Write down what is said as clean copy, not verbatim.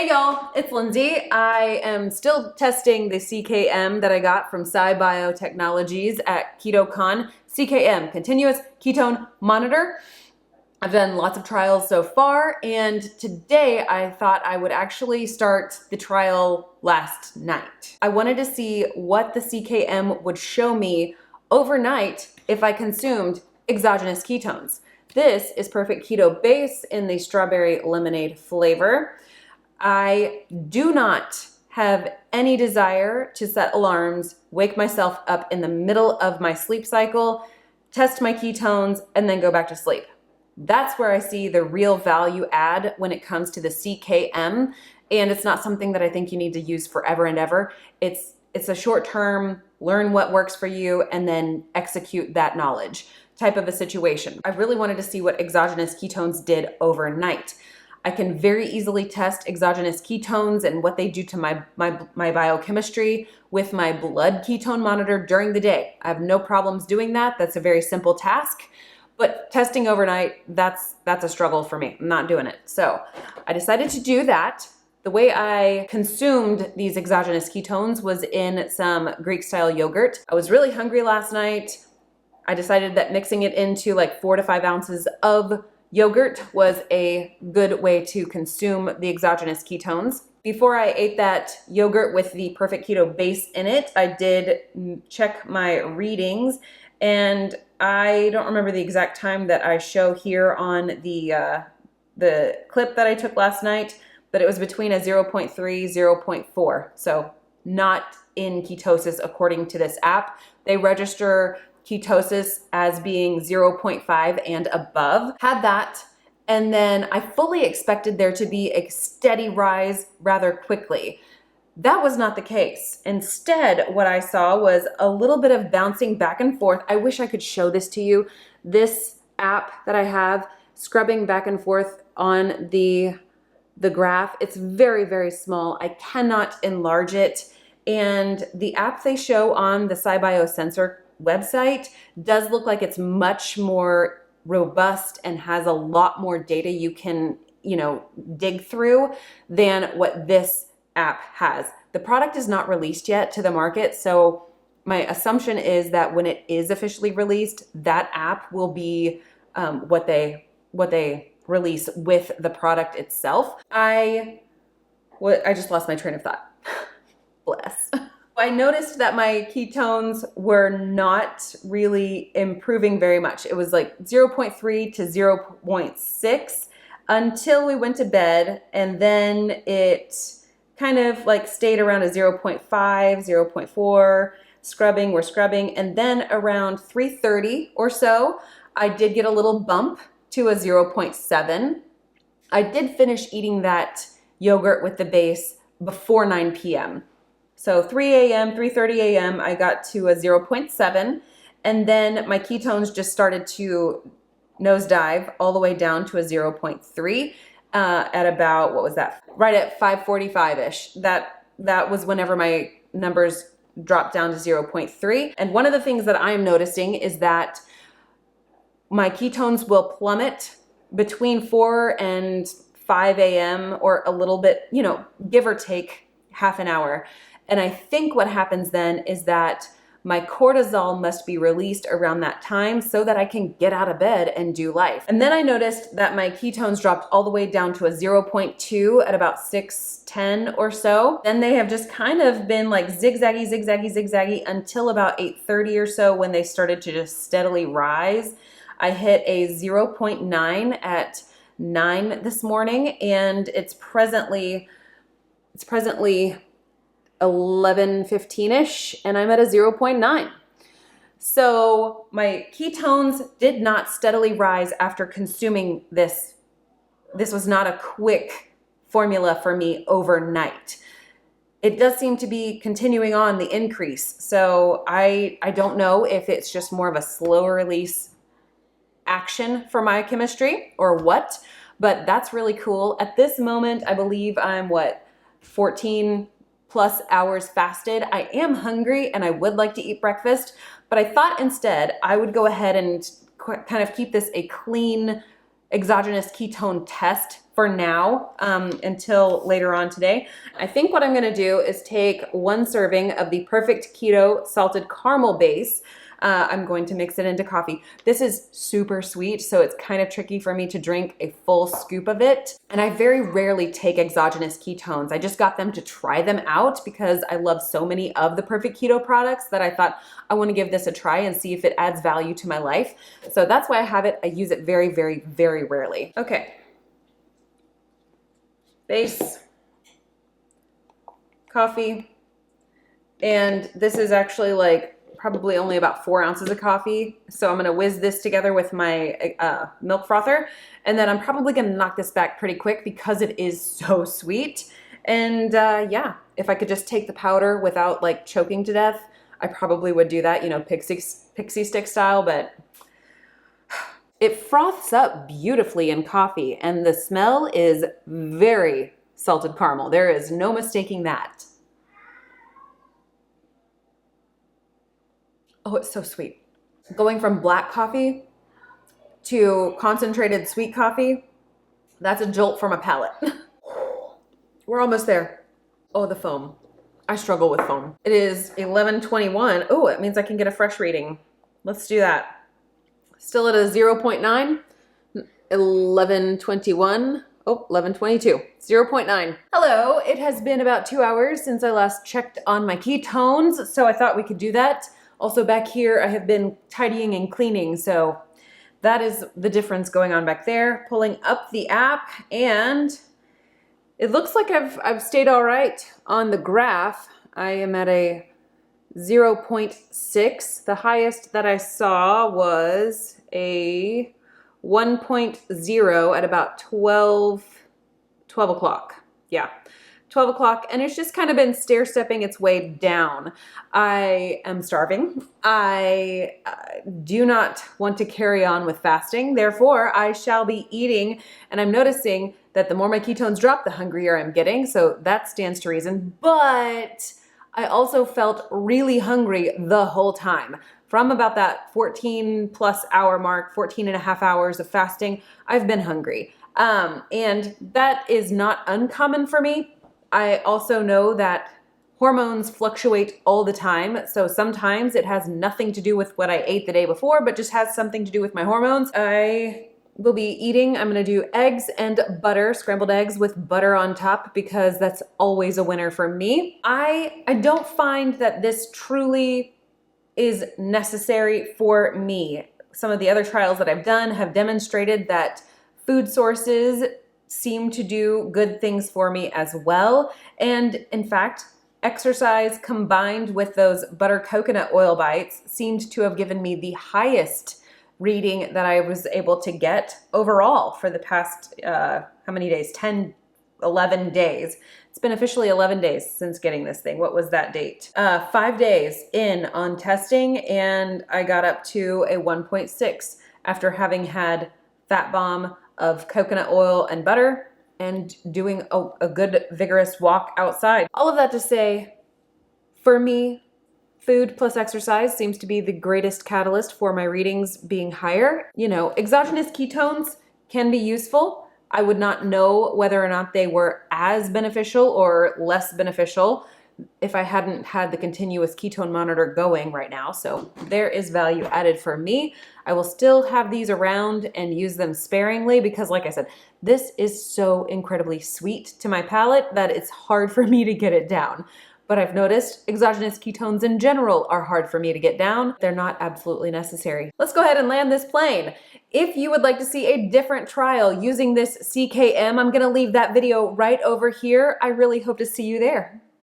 Hey y'all, it's Lindsey. I am still testing the CKM that I got from Sibio Technologies at Ketocon. CKM, Continuous Ketone Monitor. I've done lots of trials so far, and today I thought I would actually start the trial last night. I wanted to see what the CKM would show me overnight if I consumed exogenous ketones. This is Perfect Keto Base in the strawberry lemonade flavor. I do not have any desire to set alarms, wake myself up in the middle of my sleep cycle, test my ketones, and then go back to sleep. That's where I see the real value add when it comes to the CKM, and it's not something that I think you need to use forever and ever. It's a short term, learn what works for you, and then execute that knowledge type of a situation. I really wanted to see what exogenous ketones did overnight. I can very easily test exogenous ketones and what they do to my biochemistry with my blood ketone monitor during the day. I have no problems doing that. That's a very simple task. But testing overnight, that's a struggle for me. I'm not doing it. So I decided to do that. The way I consumed these exogenous ketones was in some Greek style yogurt. I was really hungry last night. I decided that mixing it into like 4 to 5 ounces of yogurt was a good way to consume the exogenous ketones. Before I ate that yogurt with the Perfect Keto Base in it, I did check my readings, and I don't remember the exact time that I show here on the clip that I took last night, but it was between a 0.3, 0.4. So not in ketosis according to this app. They register ketosis as being 0.5 and above. Had that, and then I fully expected there to be a steady rise rather quickly. That was not the case. Instead, what I saw was a little bit of bouncing back and forth. I wish I could show this to you. This app that I have, scrubbing back and forth on the graph, it's very, very small. I cannot enlarge it. And the app they show on the Sibio sensor website does look like it's much more robust and has a lot more data you can, dig through than what this app has. The product is not released yet to the market, so my assumption is that when it is officially released, that app will be what they release with the product itself. I just lost my train of thought. Bless. I noticed that my ketones were not really improving very much. It was like 0.3 to 0.6 until we went to bed, and then it kind of like stayed around a 0.5, 0.4, we're scrubbing, and then around 3:30 or so, I did get a little bump to a 0.7. I did finish eating that yogurt with the base before 9 p.m. So 3 a.m., 3:30 a.m., I got to a 0.7, and then my ketones just started to nosedive all the way down to a 0.3 at about, what was that? Right at 5:45-ish. That was whenever my numbers dropped down to 0.3. And one of the things that I'm noticing is that my ketones will plummet between 4 and 5 a.m. or a little bit, give or take half an hour. And I think what happens then is that my cortisol must be released around that time so that I can get out of bed and do life. And then I noticed that my ketones dropped all the way down to a 0.2 at about 6:10 or so. Then they have just kind of been like zigzaggy until about 8:30 or so, when they started to just steadily rise. I hit a 0.9 at 9 this morning, and it's presently 11:15-ish, and I'm at a 0.9. So my ketones did not steadily rise after consuming this. This was not a quick formula for me overnight. It does seem to be continuing on the increase. So I don't know if it's just more of a slow release action for my chemistry or what, but that's really cool. At this moment, I believe I'm 14 plus hours fasted. I am hungry and I would like to eat breakfast, but I thought instead I would go ahead and kind of keep this a clean exogenous ketone test for now until later on today. I think what I'm gonna do is take 1 serving of the Perfect Keto Salted Caramel Base. I'm going to mix it into coffee. This is super sweet, so it's kind of tricky for me to drink a full scoop of it. And I very rarely take exogenous ketones. I just got them to try them out because I love so many of the Perfect Keto products that I thought I want to give this a try and see if it adds value to my life. So that's why I have it. I use it very, very, very rarely. Okay. Base, coffee, and this is actually like probably only about 4 ounces of coffee. So I'm gonna whiz this together with my milk frother, and then I'm probably gonna knock this back pretty quick because it is so sweet. And yeah, if I could just take the powder without like choking to death, I probably would do that, you know, pixie stick style, but it froths up beautifully in coffee, and the smell is very salted caramel. There is no mistaking that. Oh, it's so sweet. Going from black coffee to concentrated sweet coffee, that's a jolt from a palate. We're almost there. Oh, the foam. I struggle with foam. It is 11:21. Oh, it means I can get a fresh reading. Let's do that. Still at a 0.9. 11:21. Oh, 11:22. 0.9. Hello, it has been about 2 hours since I last checked on my ketones, so I thought we could do that. Also back here, I have been tidying and cleaning, so that is the difference going on back there. Pulling up the app, and it looks like I've stayed all right on the graph. I am at a 0.6. The highest that I saw was a 1.0 at about 12 o'clock. Yeah. 12 o'clock, and it's just kind of been stair-stepping its way down. I am starving. I do not want to carry on with fasting. Therefore, I shall be eating, and I'm noticing that the more my ketones drop, the hungrier I'm getting, so that stands to reason. But I also felt really hungry the whole time. From about that 14 plus hour mark, 14 and a half hours of fasting, I've been hungry. And that is not uncommon for me. I also know that hormones fluctuate all the time. So sometimes it has nothing to do with what I ate the day before, but just has something to do with my hormones. I will be eating, I'm gonna do eggs and butter, scrambled eggs with butter on top, because that's always a winner for me. I don't find that this truly is necessary for me. Some of the other trials that I've done have demonstrated that food sources seem to do good things for me as well. And in fact, exercise combined with those butter coconut oil bites seemed to have given me the highest reading that I was able to get overall for the past, how many days? 10, 11 days. It's been officially 11 days since getting this thing. What was that date? 5 days in on testing, and I got up to a 1.6 after having had fat bomb of coconut oil and butter and doing a good vigorous walk outside. All of that to say, for me, food plus exercise seems to be the greatest catalyst for my readings being higher. You know, exogenous ketones can be useful. I would not know whether or not they were as beneficial or less beneficial if I hadn't had the continuous ketone monitor going right now. So there is value added for me. I will still have these around and use them sparingly because, like I said, this is so incredibly sweet to my palate that it's hard for me to get it down. But I've noticed exogenous ketones in general are hard for me to get down. They're not absolutely necessary. Let's go ahead and land this plane. If you would like to see a different trial using this CKM, I'm gonna leave that video right over here. I really hope to see you there.